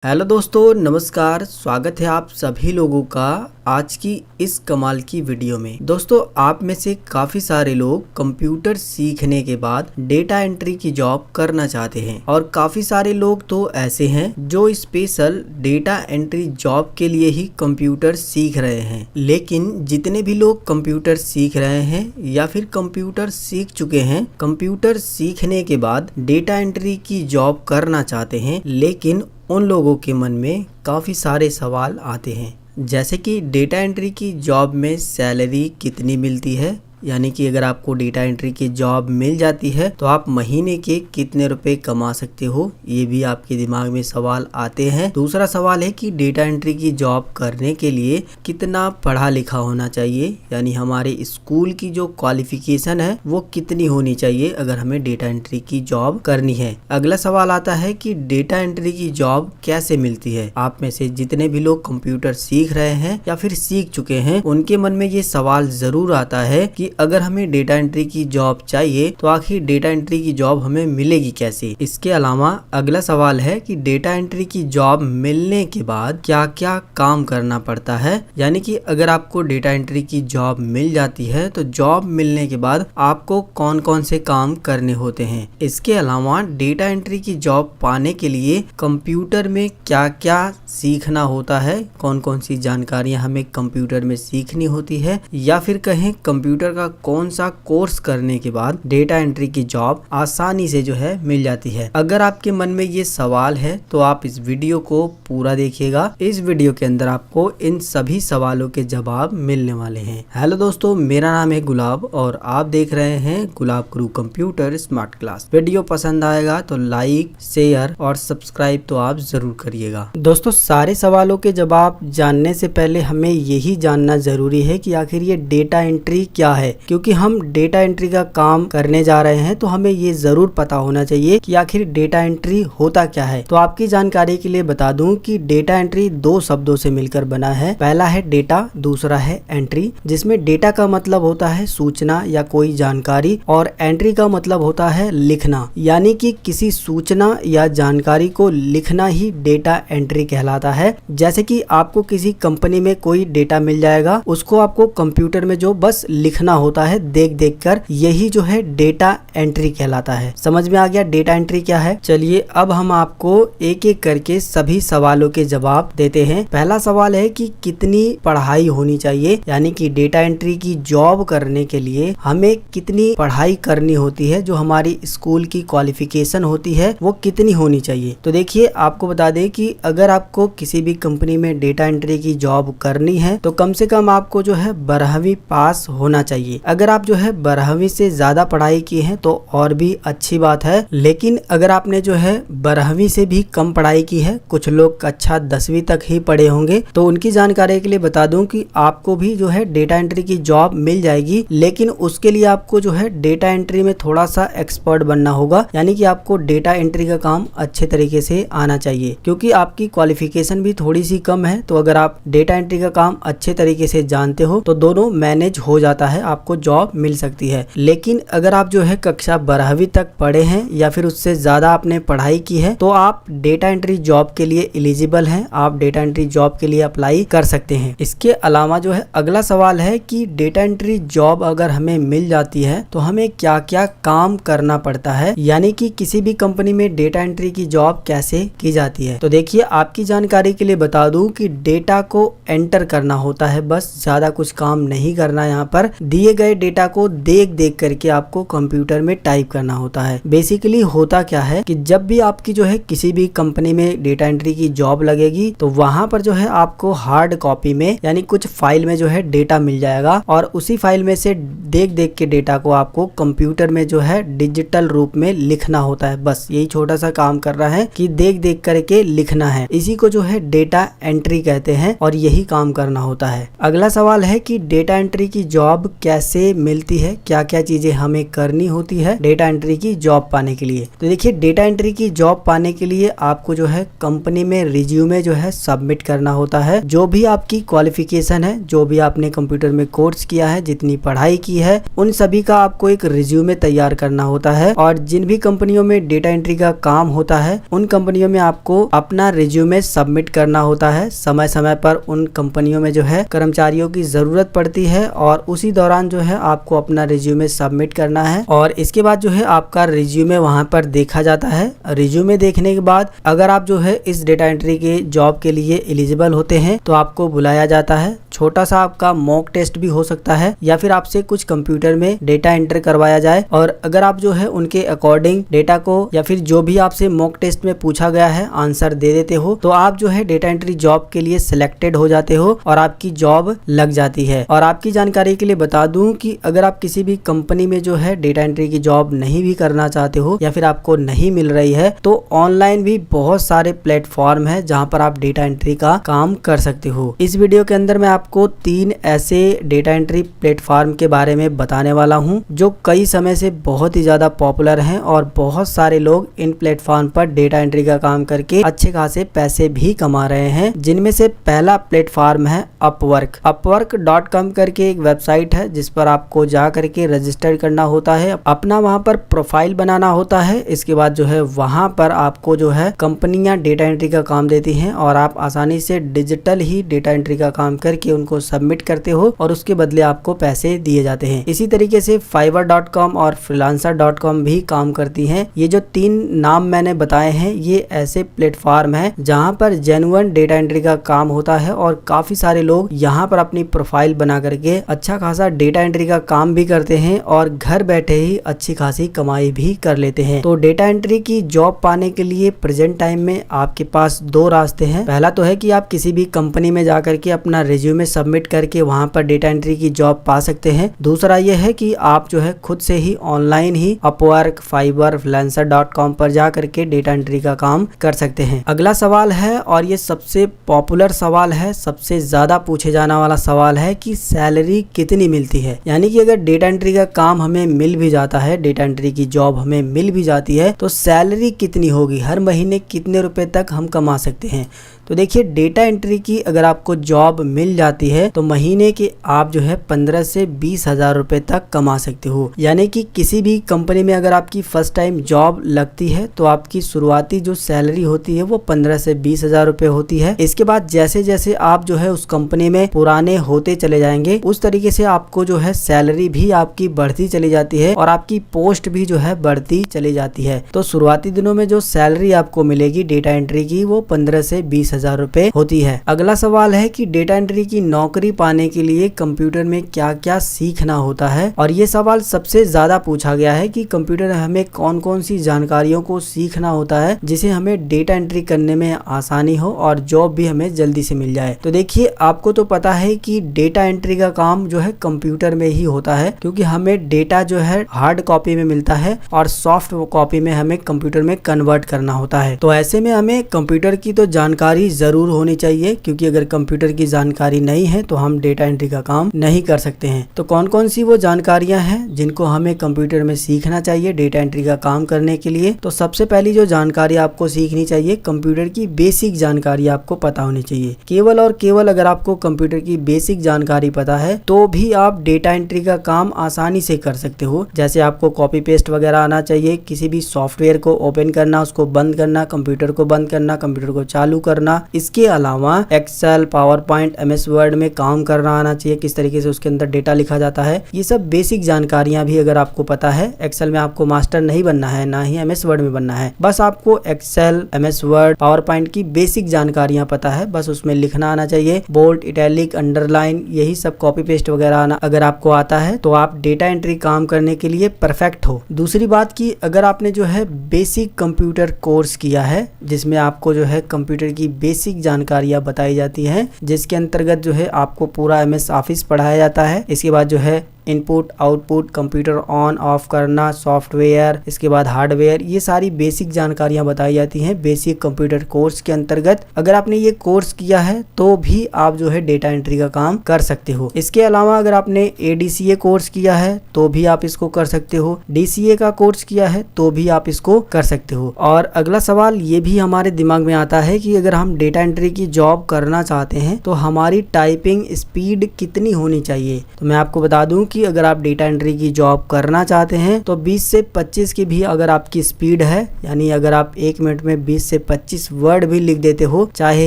Hello दोस्तों, नमस्कार। स्वागत है आप सभी लोगों का आज की इस कमाल की वीडियो में। दोस्तों, आप में से काफ़ी सारे लोग कंप्यूटर सीखने के बाद डेटा एंट्री की जॉब करना चाहते हैं और काफ़ी सारे लोग तो ऐसे हैं जो स्पेशल डेटा एंट्री जॉब के लिए ही कंप्यूटर सीख रहे हैं। लेकिन जितने भी लोग कंप्यूटर सीख रहे हैं या फिर कंप्यूटर सीख चुके हैं, कंप्यूटर सीखने के बाद डेटा एंट्री की जॉब करना चाहते हैं, लेकिन उन लोगों के मन में काफ़ी सारे सवाल आते हैं, जैसे कि डेटा एंट्री की जॉब में सैलरी कितनी मिलती है, यानी कि अगर आपको डेटा एंट्री की जॉब मिल जाती है तो आप महीने के कितने रुपए कमा सकते हो, ये भी आपके दिमाग में सवाल आते हैं। दूसरा सवाल है कि डेटा एंट्री की जॉब करने के लिए कितना पढ़ा लिखा होना चाहिए, यानी हमारे स्कूल की जो क्वालिफिकेशन है वो कितनी होनी चाहिए अगर हमें डेटा एंट्री की जॉब करनी है। अगला सवाल आता है कि डेटा एंट्री की जॉब कैसे मिलती है। आप में से जितने भी लोग कंप्यूटर सीख रहे हैं या फिर सीख चुके हैं, उनके मन में ये सवाल जरूर आता है कि अगर हमें डेटा एंट्री की जॉब चाहिए तो आखिर डेटा एंट्री की जॉब हमें मिलेगी कैसे। इसके अलावा अगला सवाल है कि डेटा एंट्री की जॉब मिलने के बाद क्या क्या काम करना पड़ता है, यानी कि अगर आपको डेटा एंट्री की जॉब मिल जाती है तो जॉब मिलने के बाद आपको कौन कौन से काम करने होते हैं। इसके अलावा डेटा एंट्री की जॉब पाने के लिए कंप्यूटर में क्या क्या सीखना होता है, कौन कौन सी जानकारियां हमें कंप्यूटर में सीखनी होती है, या फिर कहें कंप्यूटर का कौन सा कोर्स करने के बाद डेटा एंट्री की जॉब आसानी से जो है मिल जाती है। अगर आपके मन में ये सवाल है तो आप इस वीडियो को पूरा देखिएगा। इस वीडियो के अंदर आपको इन सभी सवालों के जवाब मिलने वाले हैं। हेलो दोस्तों, मेरा नाम है गुलाब और आप देख रहे हैं गुलाब गुरु कंप्यूटर स्मार्ट क्लास। वीडियो पसंद आएगा तो लाइक, शेयर और सब्सक्राइब तो आप जरूर करिएगा। दोस्तों, सारे सवालों के जवाब जानने से पहले हमें यही जानना जरूरी है कि आखिर ये डेटा एंट्री क्या है, क्योंकि हम डेटा एंट्री का काम करने जा रहे हैं तो हमें ये जरूर पता होना चाहिए कि आखिर डेटा एंट्री होता क्या है। तो आपकी जानकारी के लिए बता दूं कि डेटा एंट्री दो शब्दों से मिलकर बना है। पहला है डेटा, दूसरा है एंट्री, जिसमें डेटा का मतलब होता है सूचना या कोई जानकारी और एंट्री का मतलब होता है लिखना, यानी कि किसी सूचना या जानकारी को लिखना ही डेटा एंट्री कहलाता है। जैसे कि आपको किसी कंपनी में कोई डेटा मिल जाएगा, उसको आपको कंप्यूटर में जो बस लिखना होता है देख देख कर, यही जो है डेटा एंट्री कहलाता है। समझ में आ गया डेटा एंट्री क्या है। चलिए अब हम आपको एक एक करके सभी सवालों के जवाब देते हैं। पहला सवाल है कि कितनी पढ़ाई होनी चाहिए, यानी कि डेटा एंट्री की जॉब करने के लिए हमें कितनी पढ़ाई करनी होती है, जो हमारी स्कूल की क्वालिफिकेशन होती है वो कितनी होनी चाहिए। तो देखिए, आपको बता दें कि अगर आपको किसी भी कंपनी में डेटा एंट्री की जॉब करनी है तो कम से कम आपको जो है 12वीं पास होना चाहिए। अगर आप जो है 12वीं से ज्यादा पढ़ाई की है तो और भी अच्छी बात है, लेकिन अगर आपने जो है 12वीं से भी कम पढ़ाई की है, कुछ लोग कक्षा 10वीं तक ही पढ़े होंगे, तो उनकी जानकारी के लिए बता दूं कि आपको भी जो है डेटा एंट्री की जॉब मिल जाएगी, लेकिन उसके लिए आपको जो है डेटा एंट्री में थोड़ा सा एक्सपर्ट बनना होगा, यानी कि आपको डेटा एंट्री का काम अच्छे तरीके से आना चाहिए। क्योंकि आपकी क्वालिफिकेशन भी थोड़ी सी कम है, तो अगर आप डेटा एंट्री का काम अच्छे तरीके से जानते हो तो दोनों मैनेज हो जाता है, आपको जॉब मिल सकती है। लेकिन अगर आप जो है कक्षा 12वीं तक पढ़े हैं या फिर उससे ज्यादा आपने पढ़ाई की है तो आप डेटा एंट्री जॉब के लिए एलिजिबल हैं, आप डेटा एंट्री जॉब के लिए अप्लाई कर सकते हैं। इसके अलावा जो है अगला सवाल है कि डेटा एंट्री जॉब अगर हमें मिल जाती है तो हमें क्या क्या काम करना पड़ता है, यानी कि किसी भी कंपनी में डेटा एंट्री की जॉब कैसे की जाती है। तो देखिए, आपकी जानकारी के लिए बता दूं कि डेटा को एंटर करना होता है, बस ज्यादा कुछ काम नहीं करना। यहाँ पर दिए गए डेटा को देख देख करके आपको कंप्यूटर में टाइप करना होता है। बेसिकली होता क्या है कि जब भी आपकी जो है किसी भी कंपनी में डेटा एंट्री की जॉब लगेगी तो वहां पर जो है आपको हार्ड कॉपी में, यानी कुछ फाइल में जो है डेटा मिल जाएगा और उसी फाइल में से देख देख के डेटा को आपको कंप्यूटर में जो है डिजिटल रूप में लिखना होता है। बस यही छोटा सा काम कर रहा है कि देख देख करके लिखना है, इसी को जो है डेटा एंट्री कहते हैं और यही काम करना होता है। अगला सवाल है कि डेटा एंट्री की जॉब कैसे मिलती है, क्या क्या चीजें हमें करनी होती है डेटा एंट्री की जॉब पाने के लिए। तो देखिए, डेटा एंट्री की जॉब पाने के लिए आपको जो है कंपनी में रिज्यूमे जो है सबमिट करना होता है। जो भी आपकी क्वालिफिकेशन है, जो भी आपने कंप्यूटर में कोर्स किया है, जितनी पढ़ाई की है, उन सभी का आपको एक रिज्यूमे तैयार करना होता है। और जिन भी कंपनियों में डेटा एंट्री का काम होता है, उन कंपनियों में आपको अपना रिज्यूमे सबमिट करना होता है। समय समय पर उन कंपनियों में जो है कर्मचारियों की जरूरत पड़ती है और उसी दौरान जो है आपको अपना रिज्यूमे सबमिट करना है। और इसके बाद जो है आपका रिज्यूमे वहां पर देखा जाता है। रिज्यूमे देखने के बाद अगर आप जो है इस डेटा एंट्री के जॉब के लिए एलिजिबल होते हैं तो आपको बुलाया जाता है। छोटा सा आपका मॉक टेस्ट भी हो सकता है या फिर आपसे कुछ कंप्यूटर में डेटा एंटर करवाया जाए, और अगर आप जो है उनके अकॉर्डिंग डेटा को या फिर जो भी आपसे मॉक टेस्ट में पूछा गया है आंसर दे देते हो तो आप जो है डेटा एंट्री जॉब के लिए सिलेक्टेड हो जाते हो और आपकी जॉब लग जाती है। और आपकी जानकारी के लिए बता दूं कि अगर आप किसी भी कंपनी में जो है डेटा एंट्री की जॉब नहीं भी करना चाहते हो या फिर आपको नहीं मिल रही है तो ऑनलाइन भी बहुत सारे प्लेटफॉर्म है जहां पर आप डेटा एंट्री का काम कर सकते हो। इस वीडियो के अंदर मैं आपको 3 ऐसे डेटा एंट्री प्लेटफॉर्म के बारे में बताने वाला हूं जो कई समय से बहुत ही ज्यादा पॉपुलर हैं और बहुत सारे लोग इन प्लेटफॉर्म पर डेटा एंट्री का काम करके अच्छे खासे पैसे भी कमा रहे हैं। जिनमें से पहला प्लेटफॉर्म है अपवर्क। upwork.com करके एक वेबसाइट है जिस पर आपको जा करके रजिस्टर करना होता है, अपना वहां पर प्रोफाइल बनाना होता है। इसके बाद जो है वहां पर आपको जो है कंपनियां डेटा एंट्री का काम देती हैं और आप आसानी से डिजिटल ही डेटा एंट्री का काम करके उनको सबमिट करते हो और उसके बदले आपको पैसे दिए जाते हैं। इसी तरीके से fiverr.com और freelancer.com भी काम करती हैं। ये जो 3 नाम मैंने बताए हैं ये ऐसे प्लेटफॉर्म है जहां पर जेन्युइन डेटा एंट्री का काम होता है और काफी सारे लोग यहाँ पर अपनी प्रोफाइल बना करके अच्छा खासा डेटा एंट्री का काम भी करते हैं और घर बैठे ही अच्छी खासी कमाई भी कर लेते हैं। तो डेटा एंट्री की जॉब पाने के लिए प्रेजेंट टाइम में आपके पास 2 रास्ते हैं। पहला तो है कि आप किसी भी कंपनी में जाकर के अपना रिज्यूमे सबमिट करके वहां पर डेटा एंट्री की जॉब पा सकते हैं। दूसरा यह है कि आप जो है खुद से ही ऑनलाइन ही अपवर्क, फाइवर, freelancer.com पर जा करके डेटा एंट्री का काम कर सकते हैं। अगला सवाल है और ये सबसे पॉपुलर सवाल है, सबसे ज्यादा पूछे जाने वाला सवाल है कि सैलरी कितनी मिलती है। यानी कि अगर डेटा एंट्री का काम हमें मिल भी जाता है, डेटा एंट्री की जॉब हमें मिल भी जाती है तो सैलरी कितनी होगी, हर महीने कितने रुपए तक हम कमा सकते हैं। तो देखिए, डेटा एंट्री की अगर आपको जॉब मिल जाती है तो महीने के आप जो है 15 से 20 हजार रुपए तक कमा सकते हो। यानी कि किसी भी कंपनी में अगर आपकी फर्स्ट टाइम जॉब लगती है तो आपकी शुरुआती जो सैलरी होती है वो 15 से 20 हजार रुपए होती है। इसके बाद जैसे जैसे आप जो है उस कंपनी में पुराने होते चले जाएंगे उस तरीके से आपको जो है सैलरी भी आपकी बढ़ती चली जाती है और आपकी पोस्ट भी जो है बढ़ती चली जाती है। तो शुरुआती दिनों में जो सैलरी आपको मिलेगी डेटा एंट्री की वो 15 से 20 हजार रुपए होती है। अगला सवाल है कि डेटा एंट्री की नौकरी पाने के लिए कंप्यूटर में क्या क्या सीखना होता है, और ये सवाल सबसे ज्यादा पूछा गया है कि कंप्यूटर में हमें कौन कौन सी जानकारियों को सीखना होता है जिसे हमें डेटा एंट्री करने में आसानी हो और जॉब भी हमें जल्दी से मिल जाए। तो देखिए, आपको तो पता है कि डेटा एंट्री का काम जो है कंप्यूटर में ही होता है क्योंकि हमें डेटा जो है हार्ड कॉपी में मिलता है और सॉफ्ट कॉपी में हमें कंप्यूटर में कन्वर्ट करना होता है। तो ऐसे में हमें कंप्यूटर की तो जानकारी जरूर होनी चाहिए क्योंकि अगर कंप्यूटर की जानकारी नहीं है तो हम डेटा एंट्री का काम नहीं कर सकते हैं। तो कौन कौन सी वो जानकारियां हैं जिनको हमें कंप्यूटर में सीखना चाहिए डेटा एंट्री का काम करने के लिए। तो सबसे पहली जो जानकारी आपको सीखनी चाहिए, कंप्यूटर की बेसिक जानकारी आपको पता होनी चाहिए। केवल और केवल अगर आपको कंप्यूटर की बेसिक जानकारी पता है तो भी आप डेटा एंट्री का काम आसानी से कर सकते हो। जैसे आपको कॉपी पेस्ट वगैरह आना चाहिए, किसी भी सॉफ्टवेयर को ओपन करना, उसको बंद करना, कंप्यूटर को बंद करना, कंप्यूटर को चालू करना। इसके अलावा Excel, PowerPoint, MS Word में काम करना आना चाहिए, किस तरीके से उसके अंदर डेटा लिखा जाता है। ये सब बेसिक जानकारियां भी अगर आपको पता है, एक्सेल में आपको मास्टर नहीं बनना है, ना ही MS वर्ड में बनना है, बस आपको Excel, MS Word, PowerPoint की बेसिक जानकारियां पता है, बस उसमें लिखना आना चाहिए। बोल्ड, इटैलिक, अंडरलाइन, यही सब कॉपी पेस्ट वगैरह आना अगर आपको आता है तो आप डेटा एंट्री काम करने के लिए परफेक्ट हो। दूसरी बात की अगर आपने जो है बेसिक कंप्यूटर कोर्स किया है जिसमें आपको जो है कंप्यूटर की बेसिक जानकारियां बताई जाती हैं, जिसके अंतर्गत जो है आपको पूरा MS ऑफिस पढ़ाया जाता है। इसके बाद जो है input output, computer on off करना, सॉफ्टवेयर, इसके बाद हार्डवेयर, ये सारी बेसिक जानकारियां बताई जाती हैं बेसिक कंप्यूटर कोर्स के अंतर्गत। अगर आपने ये कोर्स किया है तो भी आप जो है डेटा एंट्री का काम कर सकते हो। इसके अलावा अगर आपने ADCA कोर्स किया है तो भी आप इसको कर सकते हो, DCA का कोर्स किया है तो भी आप इसको कर सकते हो। और अगला सवाल ये भी हमारे दिमाग में आता है कि अगर हम डेटा एंट्री की जॉब करना चाहते हैं तो हमारी टाइपिंग स्पीड कितनी होनी चाहिए। तो मैं आपको बता दूं कि अगर आप डेटा एंट्री की जॉब करना चाहते हैं तो 20 से 25 की भी अगर आपकी स्पीड है, यानी अगर आप 1 मिनट में 20 से 25 वर्ड भी लिख देते हो, चाहे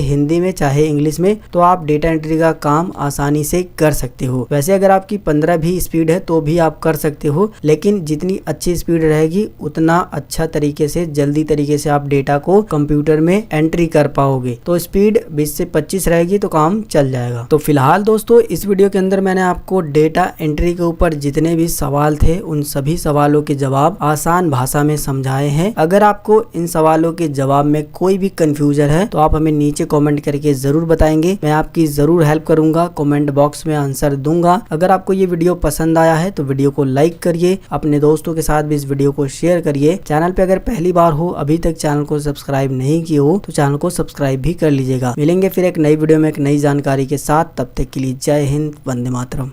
हिंदी में चाहे इंग्लिश में, तो आप डेटा एंट्री का काम आसानी से कर सकते हो। वैसे अगर आपकी 15 भी स्पीड है तो भी आप कर सकते हो, लेकिन जितनी अच्छी स्पीड रहेगी उतना अच्छा तरीके से, जल्दी तरीके से आप डेटा को कंप्यूटर में एंट्री कर पाओगे। तो स्पीड 20 से 25 रहेगी तो काम चल जाएगा। तो फिलहाल दोस्तों इस वीडियो के अंदर मैंने आपको डेटा एंट्री के ऊपर जितने भी सवाल थे उन सभी सवालों के जवाब आसान भाषा में समझाए हैं। अगर आपको इन सवालों के जवाब में कोई भी कंफ्यूजन है तो आप हमें नीचे कमेंट करके जरूर बताएंगे, मैं आपकी जरूर हेल्प करूंगा, कमेंट बॉक्स में आंसर दूंगा। अगर आपको ये वीडियो पसंद आया है तो वीडियो को लाइक करिए, अपने दोस्तों के साथ भी इस वीडियो को शेयर करिए। चैनल पे अगर पहली बार हो, अभी तक चैनल को सब्सक्राइब नहीं किए हो तो चैनल को सब्सक्राइब भी कर लीजिएगा। मिलेंगे फिर एक नई वीडियो में एक नई जानकारी के साथ, तब तक के लिए जय हिंद, वंदे मातरम।